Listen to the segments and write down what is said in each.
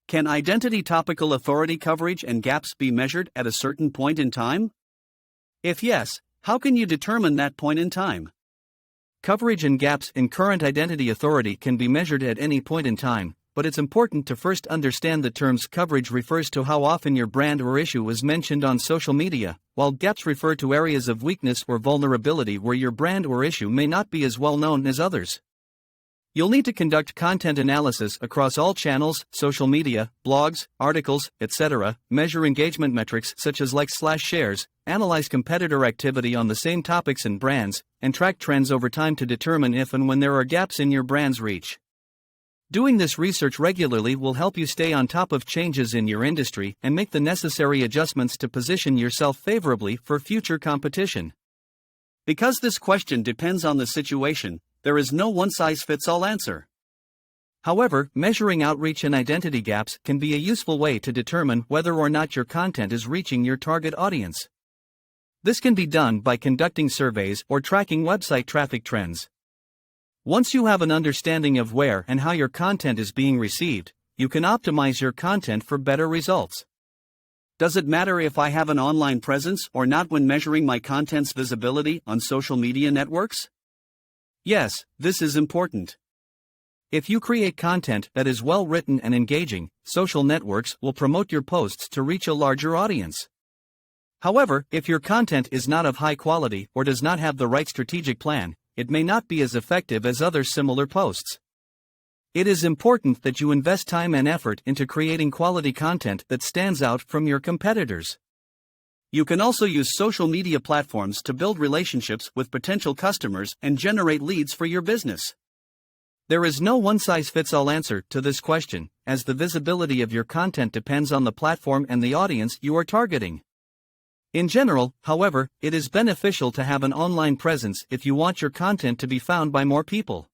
Can identity topical authority coverage and gaps be measured at a certain point in time? If yes, how can you determine that point in time? Coverage and gaps in current identity authority can be measured at any point in time, but it's important to first understand the terms coverage refers to how often your brand or issue is mentioned on social media, while gaps refer to areas of weakness or vulnerability where your brand or issue may not be as well known as others. You'll need to conduct content analysis across all channels, social media, blogs, articles, etc., measure engagement metrics such as likes/shares, analyze competitor activity on the same topics and brands, and track trends over time to determine if and when there are gaps in your brand's reach. Doing this research regularly will help you stay on top of changes in your industry and make the necessary adjustments to position yourself favorably for future competition. Because this question depends on the situation, there is no one-size-fits-all answer. However, measuring outreach and identity gaps can be a useful way to determine whether or not your content is reaching your target audience. This can be done by conducting surveys or tracking website traffic trends. Once you have an understanding of where and how your content is being received, you can optimize your content for better results. Does it matter if I have an online presence or not when measuring my content's visibility on social media networks? Yes, this is important. If you create content that is well written and engaging, social networks will promote your posts to reach a larger audience. However, if your content is not of high quality or does not have the right strategic plan, it may not be as effective as other similar posts. It is important that you invest time and effort into creating quality content that stands out from your competitors. You can also use social media platforms to build relationships with potential customers and generate leads for your business. There is no one-size-fits-all answer to this question, as the visibility of your content depends on the platform and the audience you are targeting. In general, however, it is beneficial to have an online presence if you want your content to be found by more people.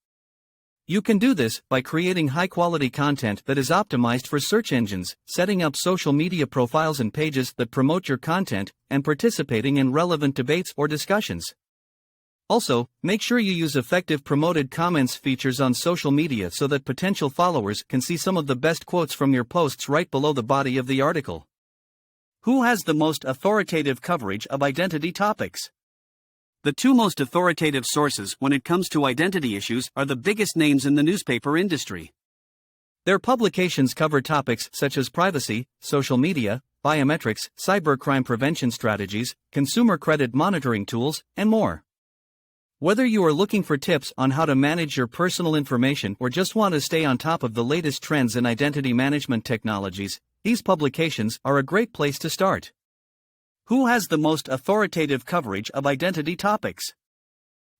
You can do this by creating high-quality content that is optimized for search engines, setting up social media profiles and pages that promote your content, and participating in relevant debates or discussions. Also, make sure you use effective promoted comments features on social media so that potential followers can see some of the best quotes from your posts right below the body of the article. Who has the most authoritative coverage of identity topics? The two most authoritative sources when it comes to identity issues are the biggest names in the newspaper industry. Their publications cover topics such as privacy, social media, biometrics, cybercrime prevention strategies, consumer credit monitoring tools, and more. Whether you are looking for tips on how to manage your personal information or just want to stay on top of the latest trends in identity management technologies, these publications are a great place to start. Who has the most authoritative coverage of identity topics?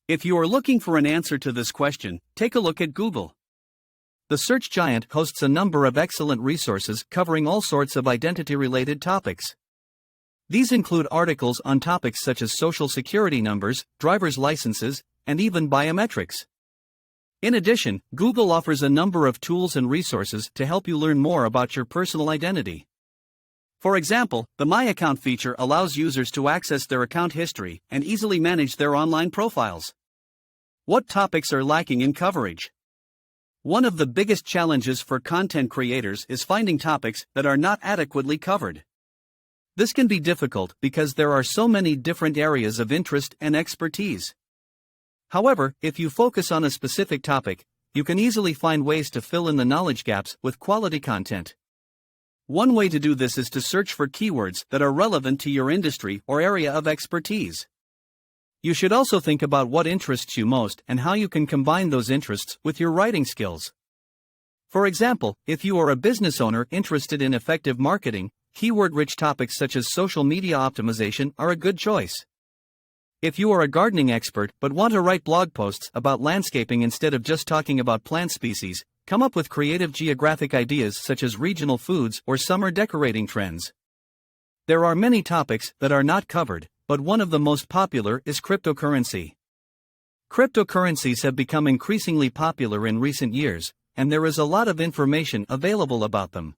If you are looking for an answer to this question, take a look at Google. The search giant hosts a number of excellent resources covering all sorts of identity-related topics. These include articles on topics such as social security numbers, driver's licenses, and even biometrics. In addition, Google offers a number of tools and resources to help you learn more about your personal identity. For example, the My Account feature allows users to access their account history and easily manage their online profiles. What topics are lacking in coverage? One of the biggest challenges for content creators is finding topics that are not adequately covered. This can be difficult because there are so many different areas of interest and expertise. However, if you focus on a specific topic, you can easily find ways to fill in the knowledge gaps with quality content. One way to do this is to search for keywords that are relevant to your industry or area of expertise. You should also think about what interests you most and how you can combine those interests with your writing skills. For example, if you are a business owner interested in effective marketing, keyword-rich topics such as social media optimization are a good choice. If you are a gardening expert but want to write blog posts about landscaping instead of just talking about plant species, come up with creative geographic ideas such as regional foods or summer decorating trends. There are many topics that are not covered, but one of the most popular is cryptocurrency. Cryptocurrencies have become increasingly popular in recent years, and there is a lot of information available about them.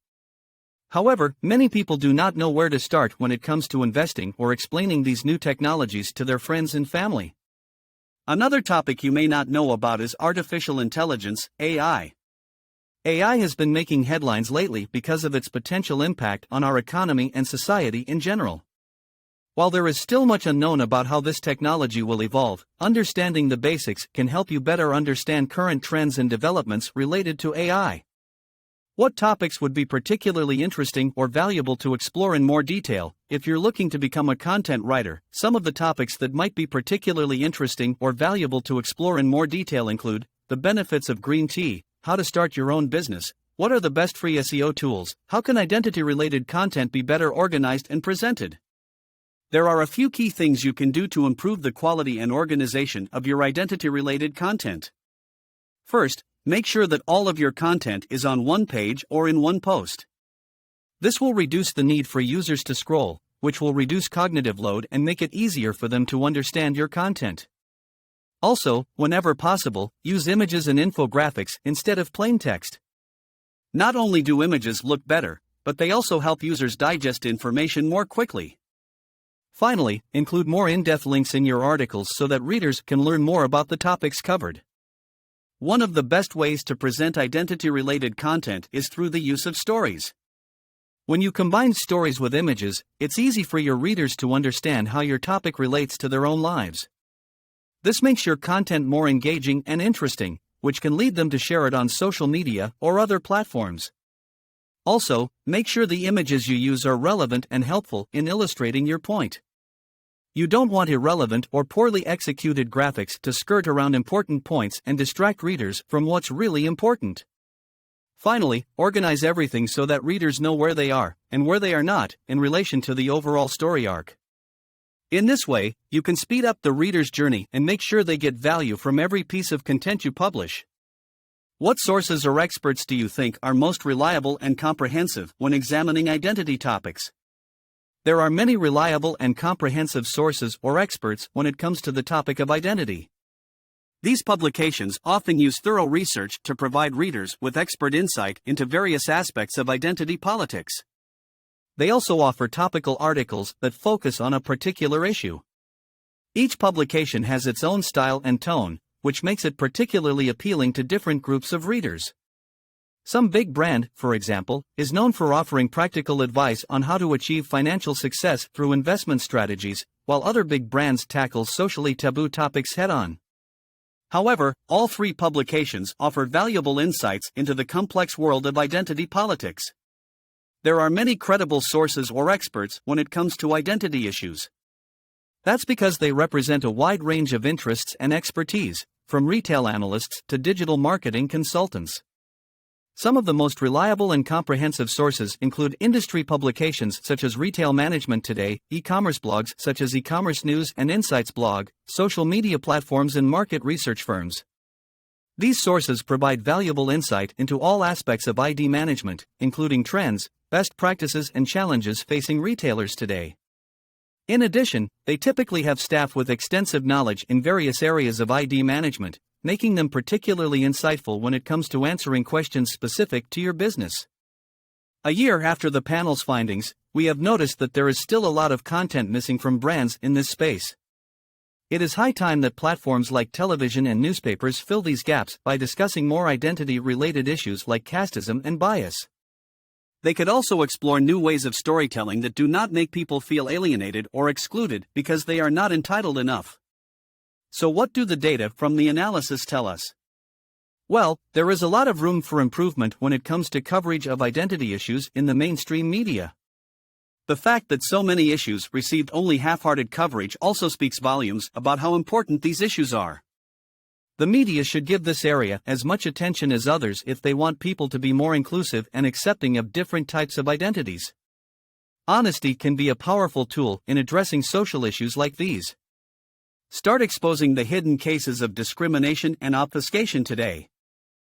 However, many people do not know where to start when it comes to investing or explaining these new technologies to their friends and family. Another topic you may not know about is artificial intelligence, AI. AI has been making headlines lately because of its potential impact on our economy and society in general. While there is still much unknown about how this technology will evolve, understanding the basics can help you better understand current trends and developments related to AI. What topics would be particularly interesting or valuable to explore in more detail? If you're looking to become a content writer, some of the topics that might be particularly interesting or valuable to explore in more detail include the benefits of green tea, how to start your own business, what are the best free SEO tools, how can identity-related content be better organized and presented. There are a few key things you can do to improve the quality and organization of your identity-related content. First, make sure that all of your content is on one page or in one post. This will reduce the need for users to scroll, which will reduce cognitive load and make it easier for them to understand your content. Also, whenever possible, use images and infographics instead of plain text. Not only do images look better, but they also help users digest information more quickly. Finally, include more in-depth links in your articles so that readers can learn more about the topics covered. One of the best ways to present identity-related content is through the use of stories. When you combine stories with images, it's easy for your readers to understand how your topic relates to their own lives. This makes your content more engaging and interesting, which can lead them to share it on social media or other platforms. Also, make sure the images you use are relevant and helpful in illustrating your point. You don't want irrelevant or poorly executed graphics to skirt around important points and distract readers from what's really important. Finally, organize everything so that readers know where they are and where they are not in relation to the overall story arc. In this way, you can speed up the reader's journey and make sure they get value from every piece of content you publish. What sources or experts do you think are most reliable and comprehensive when examining identity topics? There are many reliable and comprehensive sources or experts when it comes to the topic of identity. These publications often use thorough research to provide readers with expert insight into various aspects of identity politics. They also offer topical articles that focus on a particular issue. Each publication has its own style and tone, which makes it particularly appealing to different groups of readers. Some big brand, for example, is known for offering practical advice on how to achieve financial success through investment strategies, while other big brands tackle socially taboo topics head-on. However, all three publications offer valuable insights into the complex world of identity politics. There are many credible sources or experts when it comes to identity issues. That's because they represent a wide range of interests and expertise, from retail analysts to digital marketing consultants. Some of the most reliable and comprehensive sources include industry publications such as Retail Management Today, e-commerce blogs such as E-commerce News and Insights blog, social media platforms and market research firms. These sources provide valuable insight into all aspects of ID management, including trends, best practices and challenges facing retailers today. In addition, they typically have staff with extensive knowledge in various areas of ID management, making them particularly insightful when it comes to answering questions specific to your business. A year after the panel's findings, we have noticed that there is still a lot of content missing from brands in this space. It is high time that platforms like television and newspapers fill these gaps by discussing more identity-related issues like casteism and bias. They could also explore new ways of storytelling that do not make people feel alienated or excluded because they are not entitled enough. So what do the data from the analysis tell us? Well, there is a lot of room for improvement when it comes to coverage of identity issues in the mainstream media. The fact that so many issues received only half-hearted coverage also speaks volumes about how important these issues are. The media should give this area as much attention as others if they want people to be more inclusive and accepting of different types of identities. Honesty can be a powerful tool in addressing social issues like these. Start exposing the hidden cases of discrimination and obfuscation today.